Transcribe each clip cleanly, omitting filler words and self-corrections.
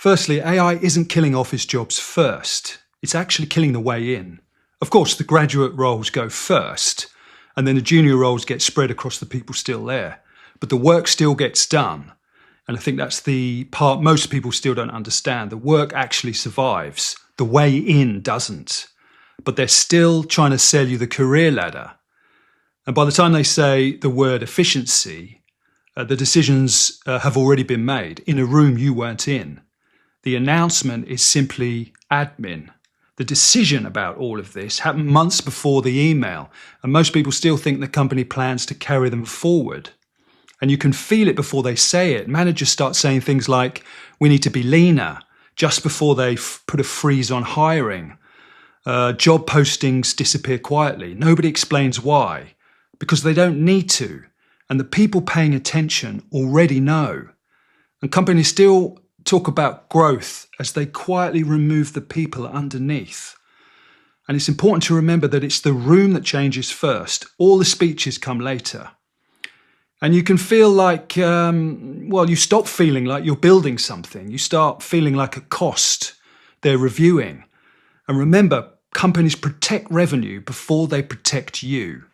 Firstly, AI isn't killing office jobs first. It's actually killing the way in. Of course, the graduate roles go first, and then the junior roles get spread across the people still there. But the work still gets done. And I think that's the part most people still don't understand. The work actually survives. The way in doesn't. But they're still trying to sell you the career ladder. And by the time they say the word efficiency, the decisions have already been made in a room you weren't in. The announcement is simply admin. The decision about all of this happened months before the email, and most people still think the company plans to carry them forward. And you can feel it before they say it. Managers start saying things like, we need to be leaner, just before they put a freeze on hiring. Job postings disappear quietly. Nobody explains why, because they don't need to. And the people paying attention already know. And companies still talk about growth as they quietly remove the people underneath. And it's important to remember that it's the room that changes first. All the speeches come later. And you can feel like, you stop feeling like you're building something. You start feeling like a cost they're reviewing. And remember, companies protect revenue before they protect you.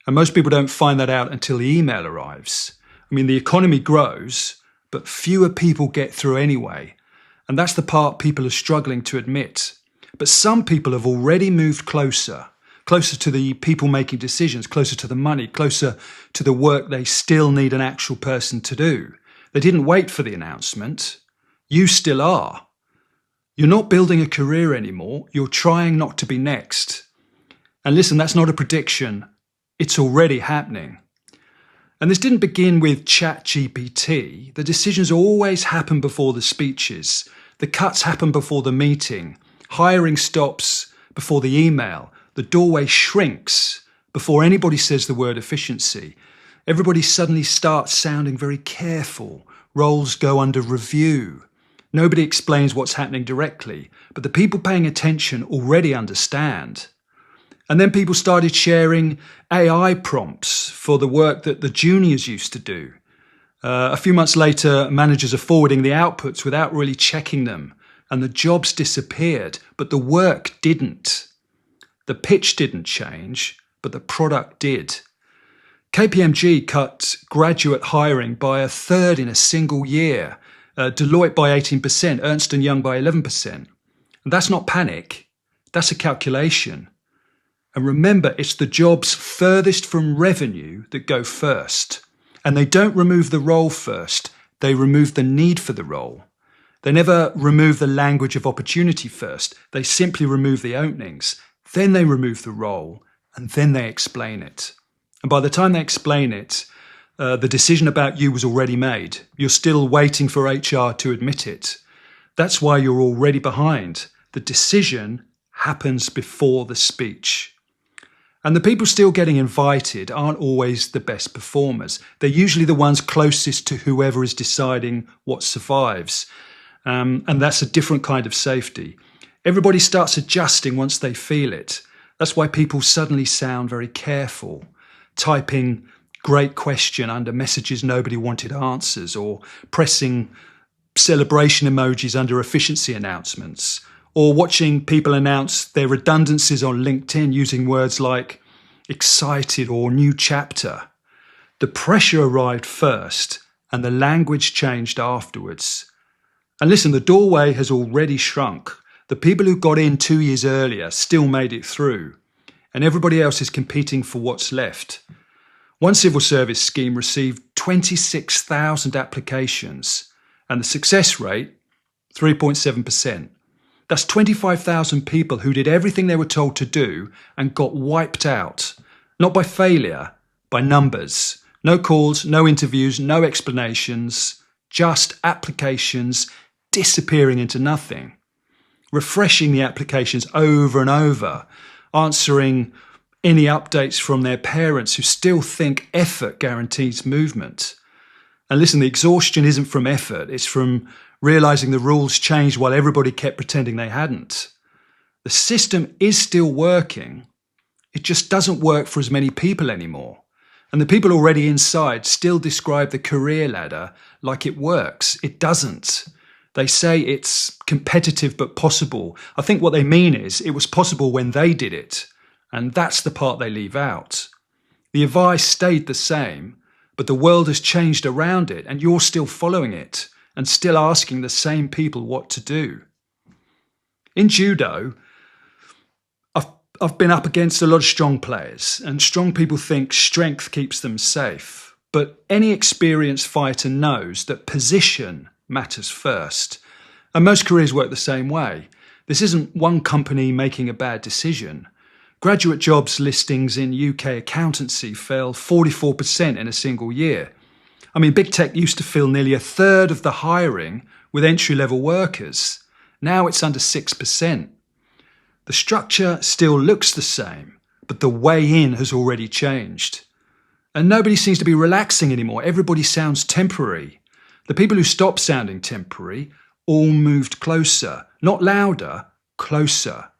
And most people don't find that out until the email arrives. I mean, the economy grows, but fewer people get through anyway. And that's the part people are struggling to admit. But some people have already moved closer to the people making decisions, closer to the money, closer to the work they still need an actual person to do. They didn't wait for the announcement. You still are. You're not building a career anymore. You're trying not to be next. And listen, that's not a prediction. It's already happening. And this didn't begin with ChatGPT. The decisions always happen before the speeches. The cuts happen before the meeting. Hiring stops before the email. The doorway shrinks before anybody says the word efficiency. Everybody suddenly starts sounding very careful. Roles go under review. Nobody explains what's happening directly, but the people paying attention already understand. And then people started sharing AI prompts for the work that the juniors used to do. A few months later, managers are forwarding the outputs without really checking them, and the jobs disappeared, but the work didn't. The pitch didn't change, but the product did. KPMG cut graduate hiring by a third in a single year, Deloitte by 18%, Ernst & Young by 11%. And that's not panic, that's a calculation. And remember, it's the jobs furthest from revenue that go first. And they don't remove the role first, they remove the need for the role. They never remove the language of opportunity first, they simply remove the openings. Then they remove the role, and then they explain it. And by the time they explain it, the decision about you was already made. You're still waiting for HR to admit it. That's why you're already behind. The decision happens before the speech. And the people still getting invited aren't always the best performers. They're usually the ones closest to whoever is deciding what survives. And that's a different kind of safety. Everybody starts adjusting once they feel it. That's why people suddenly sound very careful, typing great question under messages nobody wanted answers, or pressing celebration emojis under efficiency announcements, or watching people announce their redundancies on LinkedIn using words like excited or new chapter. The pressure arrived first and the language changed afterwards. And listen, the doorway has already shrunk. The people who got in 2 years earlier still made it through, and everybody else is competing for what's left. One civil service scheme received 26,000 applications, and the success rate, 3.7%. That's 25,000 people who did everything they were told to do and got wiped out, not by failure, by numbers. No calls, no interviews, no explanations, just applications disappearing into nothing. Refreshing the applications over and over, answering any updates from their parents who still think effort guarantees movement. And listen, the exhaustion isn't from effort, it's from realizing the rules changed while everybody kept pretending they hadn't. The system is still working, it just doesn't work for as many people anymore. And the people already inside still describe the career ladder like it works. It doesn't. They say it's competitive but possible. I think what they mean is it was possible when they did it, and that's the part they leave out. The advice stayed the same, but the world has changed around it, and you're still following it and still asking the same people what to do. In judo, I've been up against a lot of strong players, and strong people think strength keeps them safe. But any experienced fighter knows that position matters first. And most careers work the same way. This isn't one company making a bad decision. Graduate jobs listings in UK accountancy fell 44% in a single year. I mean, big tech used to fill nearly a third of the hiring with entry-level workers. Now it's under 6%. The structure still looks the same, but the way in has already changed. And nobody seems to be relaxing anymore. Everybody sounds temporary. The people who stopped sounding temporary all moved closer, not louder, closer.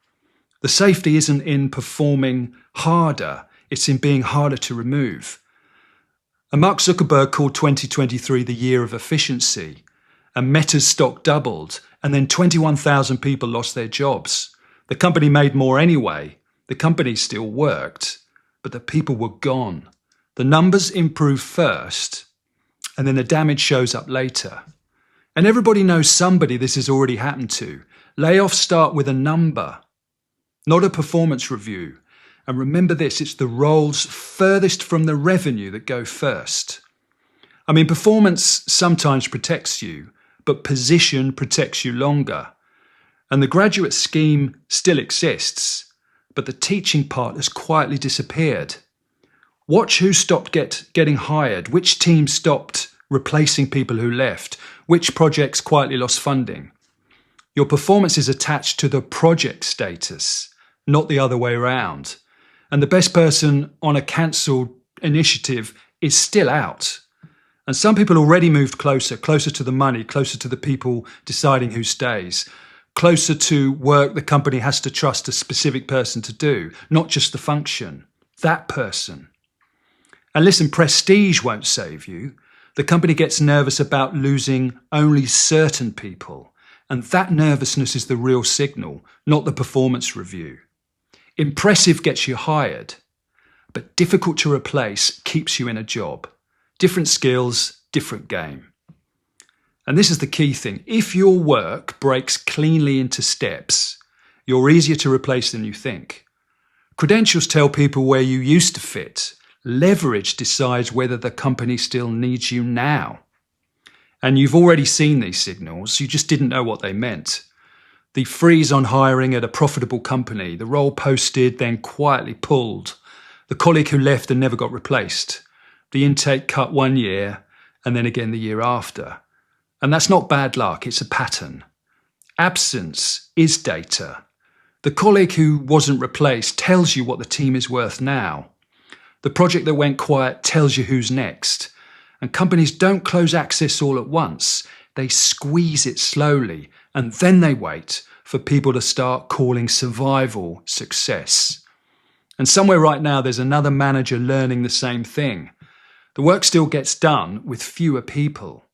The safety isn't in performing harder, it's in being harder to remove. And Mark Zuckerberg called 2023 the year of efficiency, and Meta's stock doubled, and then 21,000 people lost their jobs. The company made more anyway. The company still worked, but the people were gone. The numbers improve first, and then the damage shows up later. And everybody knows somebody this has already happened to. Layoffs start with a number, not a performance review. And remember this, it's the roles furthest from the revenue that go first. I mean, performance sometimes protects you, but position protects you longer. And the graduate scheme still exists, but the teaching part has quietly disappeared. Watch who stopped getting hired, which teams stopped replacing people who left, which projects quietly lost funding. Your performance is attached to the project status, not the other way around. And the best person on a cancelled initiative is still out. And some people already moved closer to the money, closer to the people deciding who stays, closer to work the company has to trust a specific person to do, not just the function, that person. And listen, prestige won't save you. The company gets nervous about losing only certain people. And that nervousness is the real signal, not the performance review. Impressive gets you hired, but difficult to replace keeps you in a job. Different skills, different game. And this is the key thing. If your work breaks cleanly into steps, you're easier to replace than you think. Credentials tell people where you used to fit. Leverage decides whether the company still needs you now. And you've already seen these signals, you just didn't know what they meant. The freeze on hiring at a profitable company, the role posted, then quietly pulled. The colleague who left and never got replaced. The intake cut 1 year, and then again the year after. And that's not bad luck, it's a pattern. Absence is data. The colleague who wasn't replaced tells you what the team is worth now. The project that went quiet tells you who's next. And companies don't close access all at once. They squeeze it slowly, and then they wait for people to start calling survival success. And somewhere right now, there's another manager learning the same thing. The work still gets done with fewer people.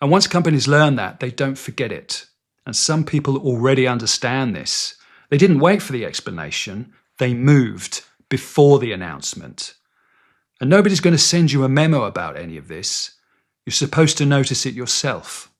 And once companies learn that, they don't forget it. And some people already understand this. They didn't wait for the explanation. They moved before the announcement. And nobody's going to send you a memo about any of this. You're supposed to notice it yourself.